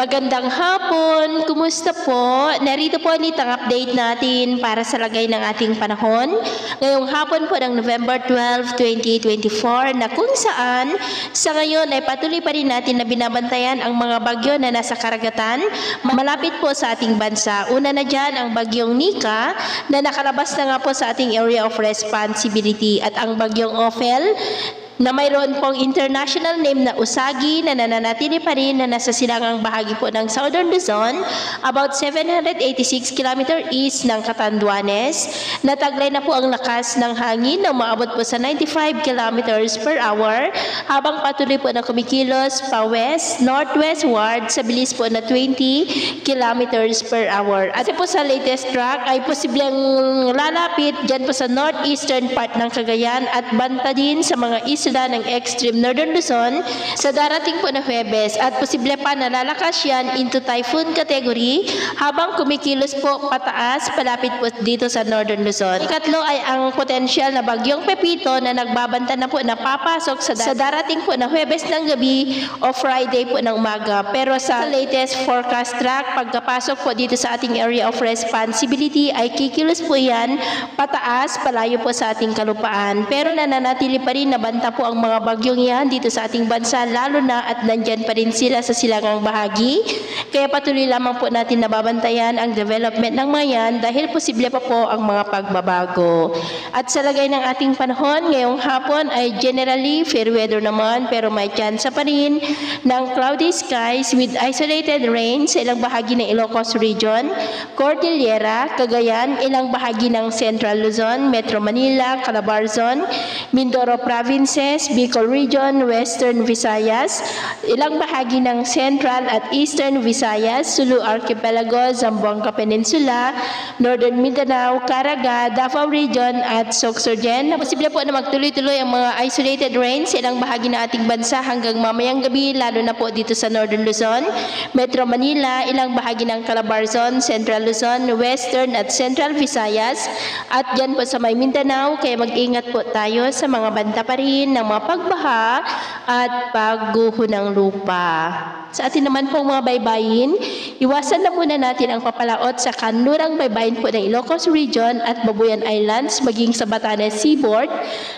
Magandang hapon, kumusta po? Narito po ulit ang update natin para sa lagay ng ating panahon. Ngayong hapon po ng November 12, 2024 na kung saan sa ngayon ay patuloy pa rin natin na binabantayan ang mga bagyo na nasa karagatan malapit po sa ating bansa. Una na dyan ang bagyong Nika na nakalabas na nga po sa ating area of responsibility at ang bagyong Ophel na mayroon pong international name na Usagi na nananatili pa rin na nasa silangang bahagi po ng Southern Luzon, about 786 km east ng Catanduanes. Nataglay na po ang lakas ng hangin na umaabot po sa 95 km per hour habang patuloy po na kumikilos pa west, northwestward sa bilis po na 20 km per hour. At po sa latest track ay posibleng lalapit dyan po sa northeastern part ng Cagayan at banta din sa mga isla ng extreme northern Luzon sa darating po na Huwebes at posible pa na lalakas yan into typhoon category habang kumikilos po pataas palapit po dito sa northern Luzon. Ikatlo ay ang potential na bagyong Pepito na nagbabanta na po na papasok sa darating po na Huwebes ng gabi o Friday po ng umaga. Pero sa latest forecast track, pagkapasok po dito sa ating area of responsibility ay kikilos po yan pataas palayo po sa ating kalupaan. Pero nananatili pa rin na banta po ang mga bagyong yan dito sa ating bansa, lalo na at nandyan pa rin sila sa silangang bahagi. Kaya patuloy lamang po natin nababantayan ang development ng mga yan dahil posible pa po ang mga pagbabago. At sa lagay ng ating panahon, ngayong hapon ay generally fair weather naman pero may chance pa rin ng cloudy skies with isolated rain sa ilang bahagi ng Ilocos Region, Cordillera, Cagayan, ilang bahagi ng Central Luzon, Metro Manila, Calabarzon, Mindoro Provinces, Bicol Region, Western Visayas, ilang bahagi ng Central at Eastern Visayas, Sulu Archipelago, Zamboanga Peninsula, Northern Mindanao, Caraga, Davao Region at Sorsogon. Posible po na magtuloy-tuloy ang mga isolated rains sa ilang bahagi ng ating bansa hanggang mamayang gabi, lalo na po dito sa Northern Luzon, Metro Manila, ilang bahagi ng Calabarzon, Central Luzon, Western at Central Visayas at dyan po sa may Mindanao. Kaya mag-ingat po tayo sa mga banta pa rin ng mga pagbaha at pagguho ng lupa. Sa atin naman pong mga baybayin, iwasan na muna natin ang papalaot sa kanlurang baybayin po ng Ilocos Region at Babuyan Islands maging sa Batanes Seaboard,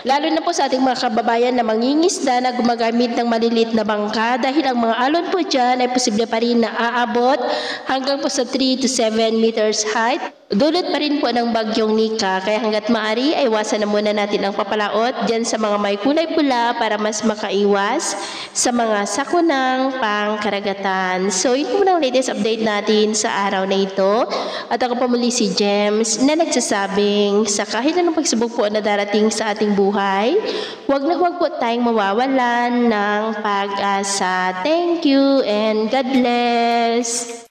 lalo na po sa ating mga kababayan na mangingisda na gumagamit ng maliliit na bangka dahil ang mga alon po dyan ay posible pa rin na aabot hanggang po sa 3 to 7 meters height. Dulot pa rin po ng bagyong Nika, kaya hanggat maaari ay iwasan na muna natin ang papalaot dyan sa mga may kulay pula para mas makaiwas sa mga sakunang pangkaragatan. So, yun po ang latest update natin sa araw na ito. At ako po muli si James na nagsasabing sa kahit anong pagsubok po na darating sa ating buhay, huwag na huwag po tayong mawawalan ng pag-asa. Thank you and God bless!